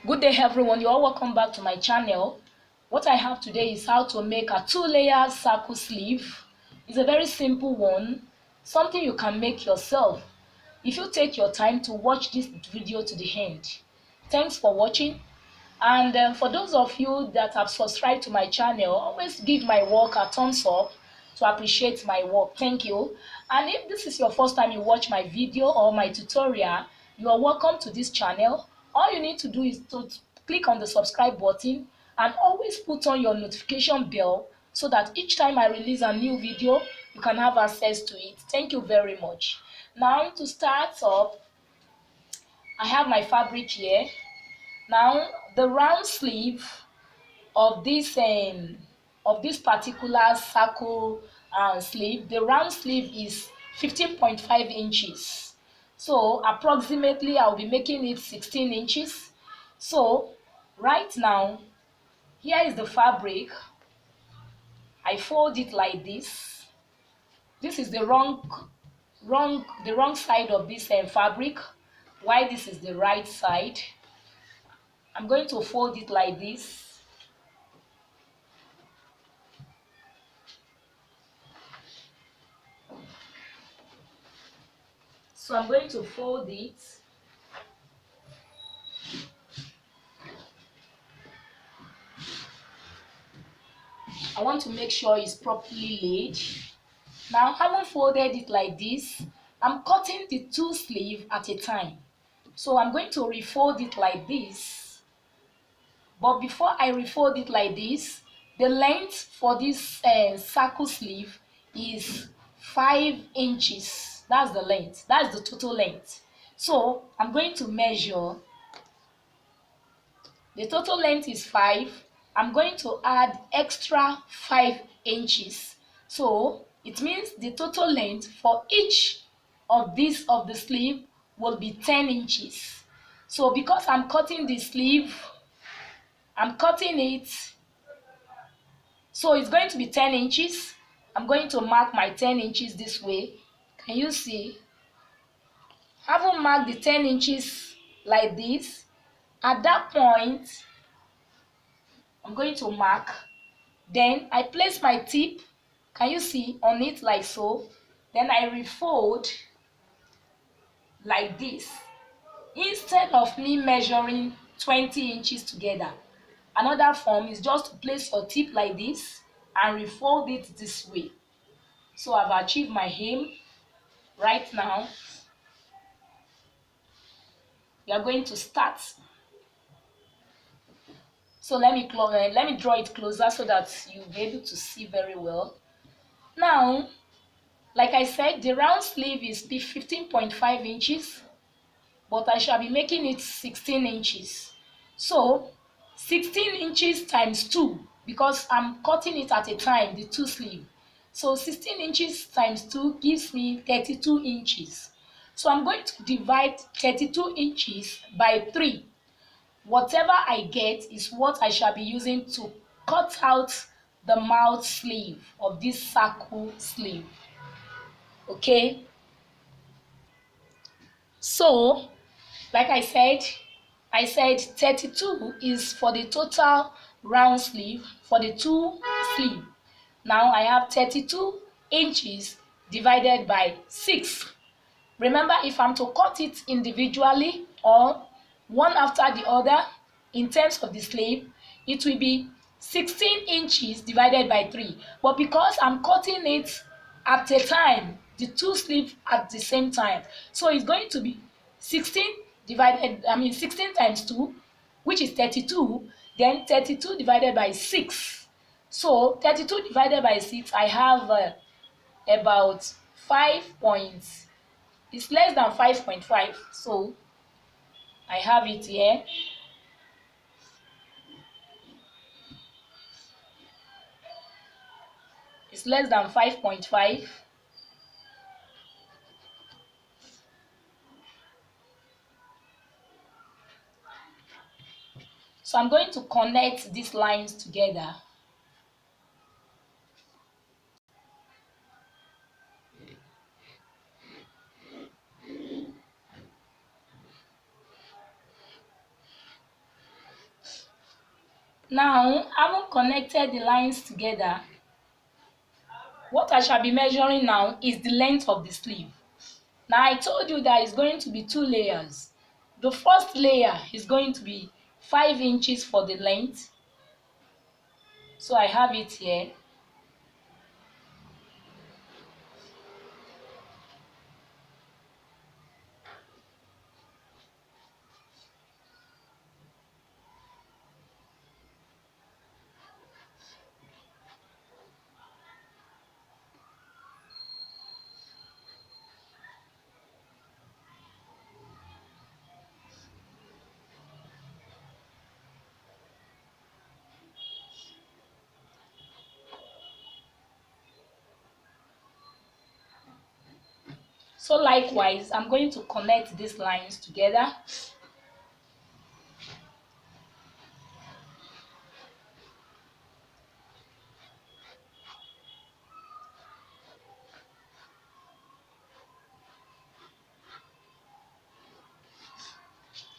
Good day everyone, you're all welcome back to my channel. What I have today is how to make a 2-layer circle sleeve. It's a very simple one, something you can make yourself if you take your time to watch this video to the end. Thanks for watching, and for those of you that have subscribed to my channel, always give my work a thumbs up to appreciate my work. Thank you. And if this is your first time you watch my video or my tutorial, you are welcome to this channel. All you need to do is to click on the subscribe button and always put on your notification bell so that each time I release a new video, you can have access to it. Thank you very much. Now to start off, I have my fabric here. Now the round sleeve of this particular circle sleeve, the round sleeve is 15.5 inches. So approximately I'll be making it 16 inches. So right now, here is the fabric. I fold it like this. This is the wrong side of this fabric, while this is the right side. I'm going to fold it like this. So I'm going to fold it. I want to make sure it's properly laid. Now, having folded it like this, I'm cutting the two sleeves at a time. So I'm going to refold it like this. But before I refold it like this, the length for this circle sleeve is 5 inches. That's the length. That's the total length. So I'm going to measure. The total length is 5. I'm going to add extra 5 inches. So it means the total length for each of the sleeve will be 10 inches. So because I'm cutting the sleeve, I'm cutting it, so it's going to be 10 inches. I'm going to mark my 10 inches this way. Can you see? Having marked the 10 inches like this, at that point, I'm going to mark. Then I place my tip, can you see, on it like so. Then I refold like this. Instead of me measuring 20 inches together, another form is just to place your tip like this and refold it this way. So I've achieved my aim. Right now, we are going to start. So let me draw it closer so that you'll be able to see very well. Now, like I said, the round sleeve is 15.5 inches, but I shall be making it 16 inches. So 16 inches times 2, because I'm cutting it at a time, the two sleeve. So 16 inches times 2 gives me 32 inches. So I'm going to divide 32 inches by 3. Whatever I get is what I shall be using to cut out the mouth sleeve of this circle sleeve. Okay? So, like I said 32 is for the total round sleeve for the two sleeve. Now I have 32 inches divided by 6. Remember, if I'm to cut it individually or one after the other in terms of the sleeve, it will be 16 inches divided by 3. But because I'm cutting it at a time, the two sleeves at the same time, so it's going to be 16 times 2, which is 32, then 32 divided by 6. So 32 divided by 6, I have about 5 points. It's less than 5.5, so I have it here. It's less than 5.5. So I'm going to connect these lines together. Now, having connected the lines together, what I shall be measuring now is the length of the sleeve. Now, I told you that it's going to be two layers. The first layer is going to be 5 inches for the length. So I have it here. So likewise, I'm going to connect these lines together.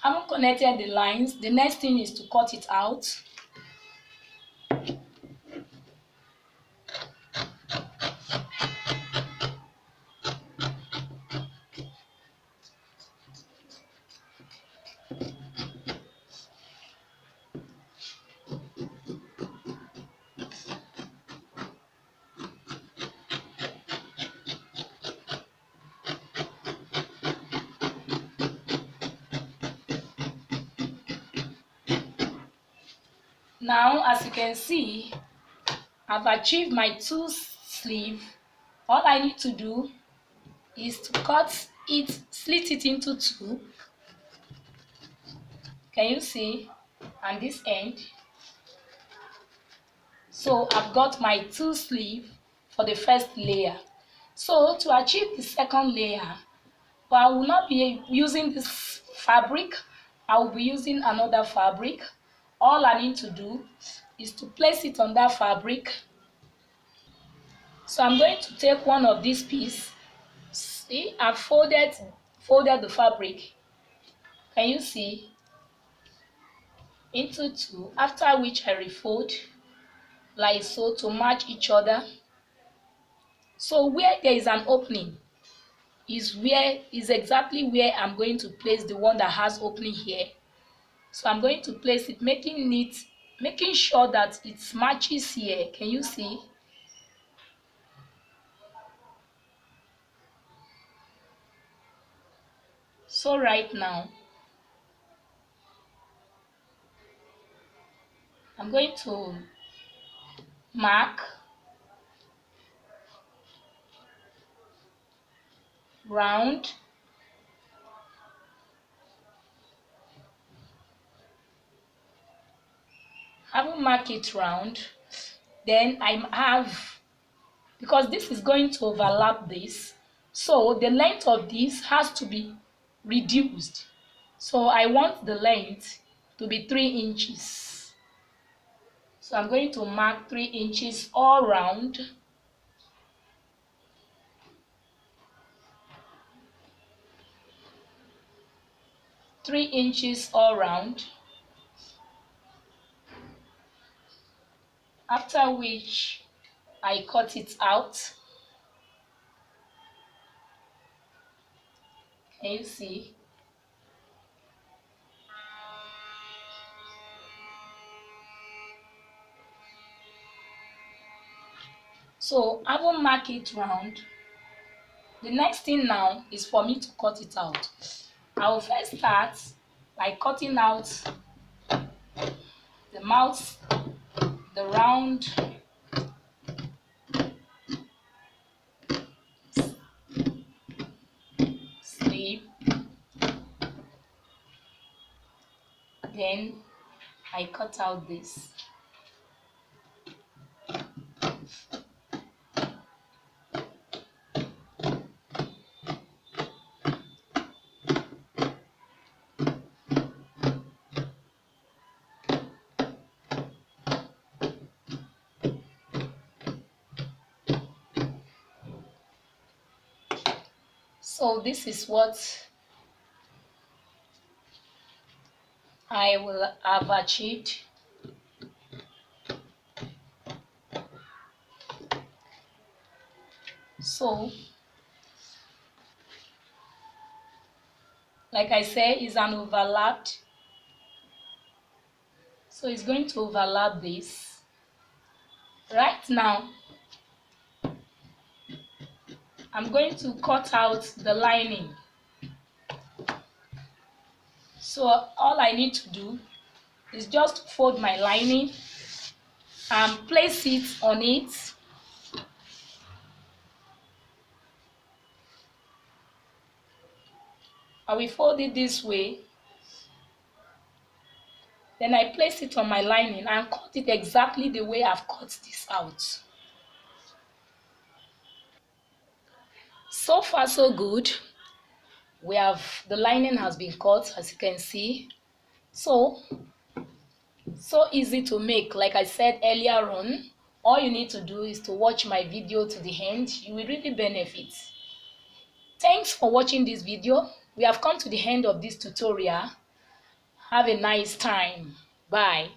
Having connected the lines, the next thing is to cut it out. Now, as you can see, I've achieved my two sleeve. All I need to do is to cut it, slit it into two. Can you see? And this end. So I've got my two sleeve for the first layer. So to achieve the second layer, but I will not be using this fabric. I will be using another fabric. All I need to do is to place it on that fabric. So I'm going to take one of these pieces. See, I've folded the fabric. Can you see? Into two, after which I refold like so to match each other. So where there is an opening is exactly where I'm going to place the one that has opening here. So I'm going to place it, making sure that it matches here. Can you see? So right now, I'm going to mark, round, having mark it round, then I have, because this is going to overlap this, so the length of this has to be reduced. So I want the length to be 3 inches. So I'm going to mark 3 inches all round. Three inches all round. After which I cut it out. Can you see? So I will mark it round. The next thing now is for me to cut it out. I will first start by cutting out the mouth, the round sleeve. Then I cut out this. So this is what I will have achieved. So like I said, it's an overlap, so it's going to overlap this. Right now I'm going to cut out the lining. So all I need to do is just fold my lining and place it on it. I will fold it this way, then I place it on my lining and cut it exactly the way I've cut this out. So far so good. The lining has been cut, as you can see. So easy to make. Like I said earlier on, all you need to do is to watch my video to the end. You will really benefit. Thanks for watching this video. We have come to the end of this tutorial. Have a nice time. Bye.